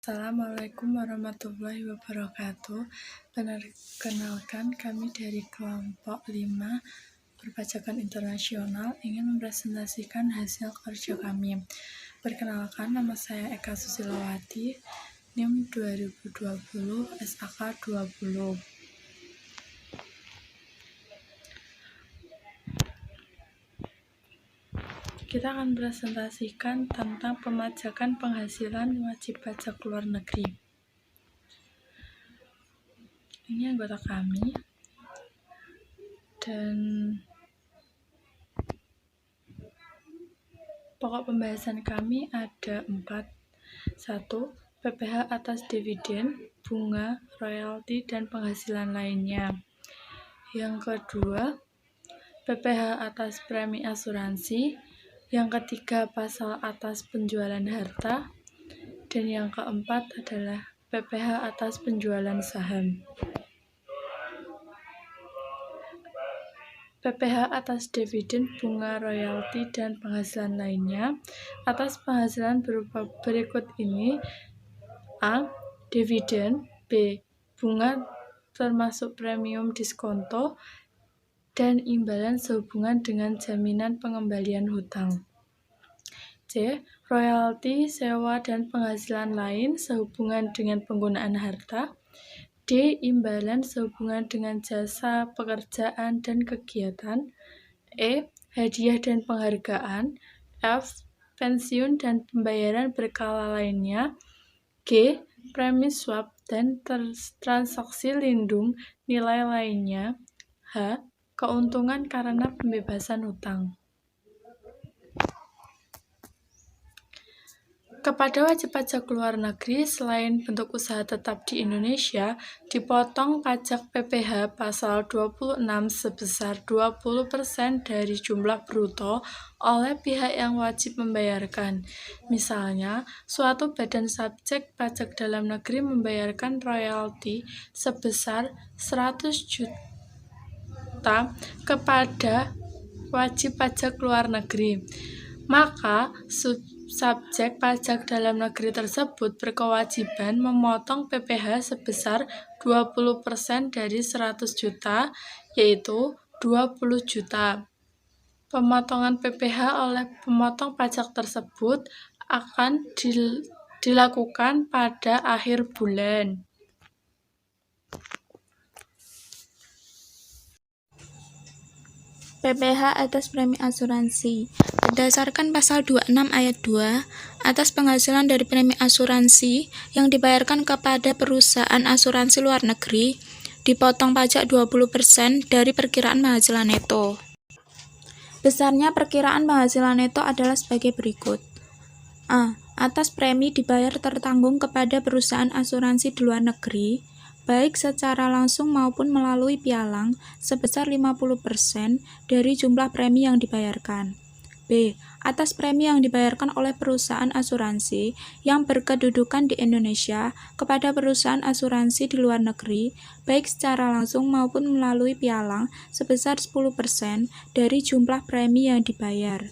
Assalamualaikum warahmatullahi wabarakatuh. Perkenalkan, kami dari kelompok 5 Perpajakan Internasional ingin mempresentasikan hasil kerja kami. Perkenalkan, nama saya Eka Susilawati, NIM 2020, SAK 20. Kita akan presentasikan tentang pemajakan penghasilan wajib pajak luar negeri. Ini anggota kami, dan pokok pembahasan kami ada 4. 1. PPh atas dividen, bunga, royalti, dan penghasilan lainnya. Yang kedua, PPh atas premi asuransi. Yang ketiga, pasal atas penjualan harta. Dan yang keempat adalah PPh atas penjualan saham. PPh atas dividen, bunga, royalti, dan penghasilan lainnya. Atas penghasilan berupa berikut ini: A. Dividen. B. Bunga termasuk premium diskonto dan imbalan sehubungan dengan jaminan pengembalian hutang. C. Royalti, sewa, dan penghasilan lain sehubungan dengan penggunaan harta. D. Imbalan sehubungan dengan jasa, pekerjaan, dan kegiatan. E. Hadiah dan penghargaan. F. Pensiun dan pembayaran berkala lainnya. G. Premi swap dan transaksi lindung nilai lainnya. H. Keuntungan karena pembebasan hutang. Kepada wajib pajak luar negeri, selain bentuk usaha tetap di Indonesia, dipotong pajak PPh pasal 26 sebesar 20% dari jumlah bruto oleh pihak yang wajib membayarkan. Misalnya, suatu badan subjek pajak dalam negeri membayarkan royalti sebesar 100 juta kepada wajib pajak luar negeri, maka subjek pajak dalam negeri tersebut berkewajiban memotong PPh sebesar 20% dari 100 juta, yaitu 20 juta. Pemotongan PPh oleh pemotong pajak tersebut akan dilakukan pada akhir bulan. PPh atas premi asuransi. Berdasarkan pasal 26 ayat 2, atas penghasilan dari premi asuransi yang dibayarkan kepada perusahaan asuransi luar negeri, dipotong pajak 20% dari perkiraan penghasilan neto. Besarnya perkiraan penghasilan neto adalah sebagai berikut. A. Atas premi dibayar tertanggung kepada perusahaan asuransi di luar negeri, baik secara langsung maupun melalui pialang, sebesar 50% dari jumlah premi yang dibayarkan. B. Atas premi yang dibayarkan oleh perusahaan asuransi yang berkedudukan di Indonesia kepada perusahaan asuransi di luar negeri, baik secara langsung maupun melalui pialang, sebesar 10% dari jumlah premi yang dibayar.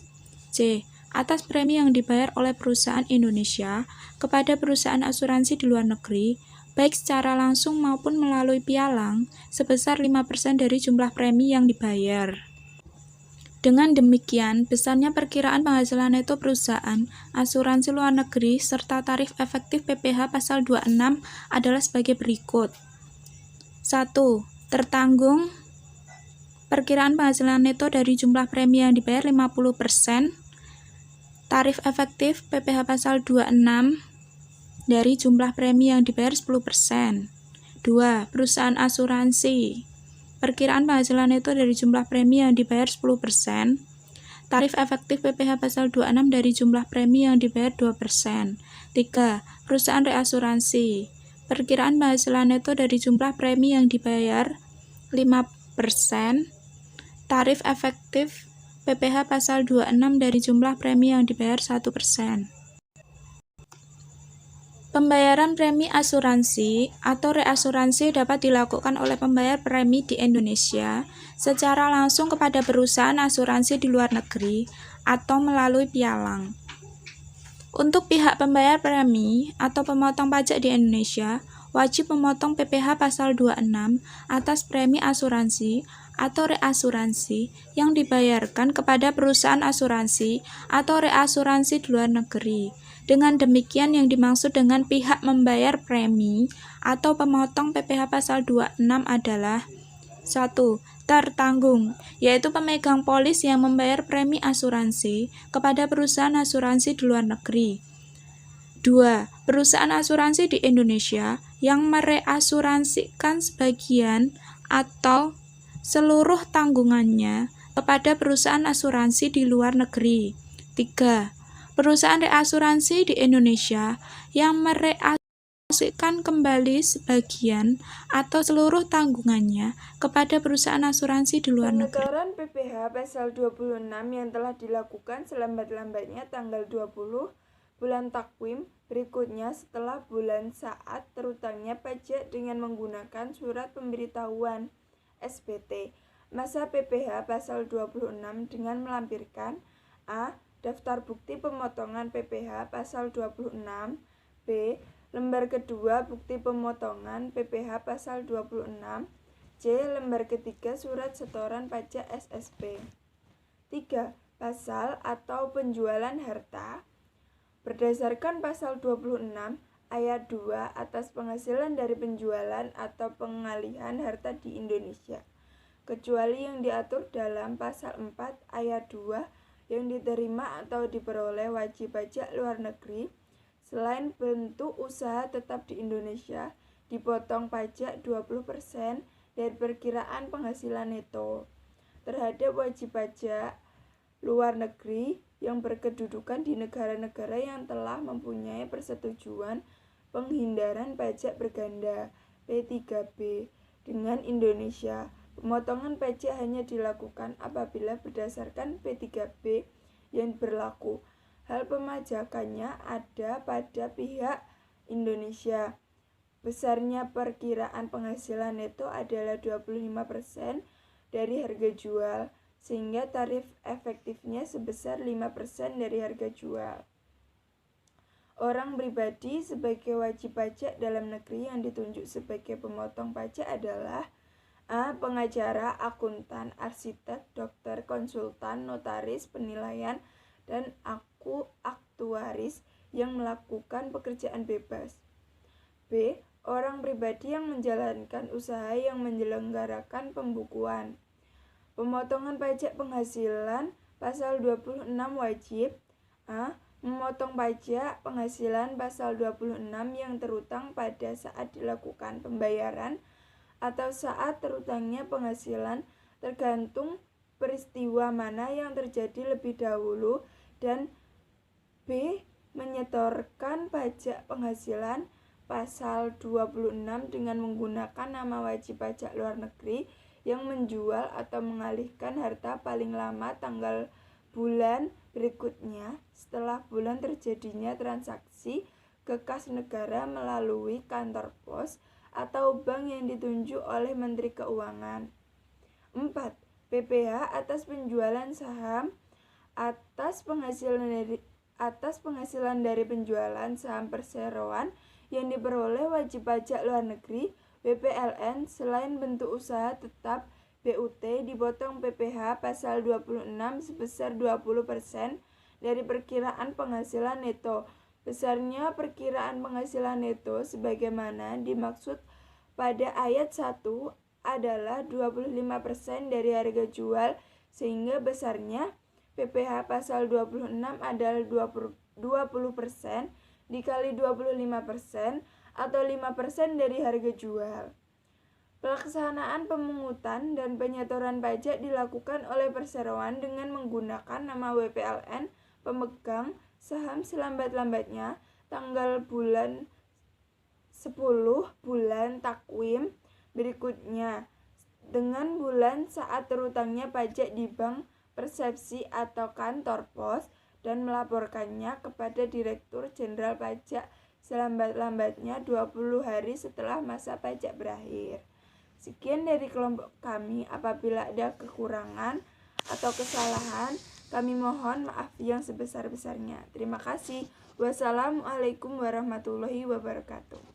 C. Atas premi yang dibayar oleh perusahaan Indonesia kepada perusahaan asuransi di luar negeri, baik secara langsung maupun melalui pialang, sebesar 5% dari jumlah premi yang dibayar. Dengan demikian, besarnya perkiraan penghasilan neto perusahaan asuransi luar negeri serta tarif efektif PPh pasal 26 adalah sebagai berikut. 1. Tertanggung perkiraan penghasilan neto dari jumlah premi yang dibayar 50%. Tarif efektif PPh pasal 26 dari jumlah premi yang dibayar 10%. 2. Perusahaan asuransi. Perkiraan penghasilan neto dari jumlah premi yang dibayar 10%. Tarif efektif PPh pasal 26 dari jumlah premi yang dibayar 2%. 3. Perusahaan reasuransi. Perkiraan penghasilan neto dari jumlah premi yang dibayar 5%. Tarif efektif PPh pasal 26 dari jumlah premi yang dibayar 1%. Pembayaran premi asuransi atau reasuransi dapat dilakukan oleh pembayar premi di Indonesia secara langsung kepada perusahaan asuransi di luar negeri atau melalui pialang. Untuk pihak pembayar premi atau pemotong pajak di Indonesia, wajib memotong PPh pasal 26 atas premi asuransi atau reasuransi yang dibayarkan kepada perusahaan asuransi atau reasuransi di luar negeri. Dengan demikian yang dimaksud dengan pihak membayar premi atau pemotong PPh pasal 26 adalah 1. Tertanggung, yaitu pemegang polis yang membayar premi asuransi kepada perusahaan asuransi di luar negeri. 2. Perusahaan asuransi di Indonesia yang mereasuransikan sebagian atau seluruh tanggungannya kepada perusahaan asuransi di luar negeri. 3. Perusahaan reasuransi di Indonesia yang mereasuransikan kembali sebagian atau seluruh tanggungannya kepada perusahaan asuransi di luar negeri. Penukaran PPh pasal 26 yang telah dilakukan selambat-lambatnya tanggal 20 bulan takwim berikutnya setelah bulan saat terutangnya pajak dengan menggunakan surat pemberitahuan SPT. Masa PPh pasal 26 dengan melampirkan A. Daftar bukti pemotongan PPh pasal 26 B. Lembar kedua bukti pemotongan PPh pasal 26 C. Lembar ketiga surat setoran pajak SSP. 3. Pasal atau penjualan harta. Berdasarkan pasal 26 ayat 2 atas penghasilan dari penjualan atau pengalihan harta di Indonesia, kecuali yang diatur dalam pasal 4 ayat 2 yang diterima atau diperoleh wajib pajak luar negeri selain bentuk usaha tetap di Indonesia, dipotong pajak 20% dari perkiraan penghasilan neto terhadap wajib pajak luar negeri yang berkedudukan di negara-negara yang telah mempunyai persetujuan penghindaran pajak berganda P3B dengan Indonesia. Pemotongan pajak hanya dilakukan apabila berdasarkan P3B yang berlaku. Hal pemajakannya ada pada pihak Indonesia. Besarnya perkiraan penghasilan neto adalah 25% dari harga jual, sehingga tarif efektifnya sebesar 5% dari harga jual. Orang pribadi sebagai wajib pajak dalam negeri yang ditunjuk sebagai pemotong pajak adalah A. Pengacara, akuntan, arsitek, dokter, konsultan, notaris, penilaian, dan aktuaris yang melakukan pekerjaan bebas. B. Orang pribadi yang menjalankan usaha yang menyelenggarakan pembukuan. Pemotongan pajak penghasilan pasal 26 wajib A. Memotong pajak penghasilan pasal 26 yang terutang pada saat dilakukan pembayaran atau saat terutangnya penghasilan tergantung peristiwa mana yang terjadi lebih dahulu, dan B. Menyetorkan pajak penghasilan pasal 26 dengan menggunakan nama wajib pajak luar negeri yang menjual atau mengalihkan harta paling lama tanggal bulan berikutnya setelah bulan terjadinya transaksi ke kas negara melalui kantor pos atau bank yang ditunjuk oleh Menteri Keuangan. 4. PPh atas penjualan saham atas penghasilan dari penjualan saham perseroan yang diperoleh wajib pajak luar negeri WPLN selain bentuk usaha tetap BUT dipotong PPh pasal 26 sebesar 20% dari perkiraan penghasilan neto. Besarnya perkiraan penghasilan neto sebagaimana dimaksud pada ayat 1 adalah 25% dari harga jual, sehingga besarnya PPh pasal 26 adalah 20% dikali 25% atau 5% dari harga jual. Pelaksanaan pemungutan dan penyetoran pajak dilakukan oleh perseroan dengan menggunakan nama WPLN pemegang saham selambat-lambatnya tanggal bulan 10 bulan takwim berikutnya dengan bulan saat terutangnya pajak di bank, persepsi atau kantor pos, dan melaporkannya kepada Direktur Jenderal Pajak selambat-lambatnya 20 hari setelah masa pajak berakhir. Sekian dari kelompok kami. Apabila ada kekurangan atau kesalahan, kami mohon maaf yang sebesar-besarnya. Terima kasih. Wassalamualaikum warahmatullahi wabarakatuh.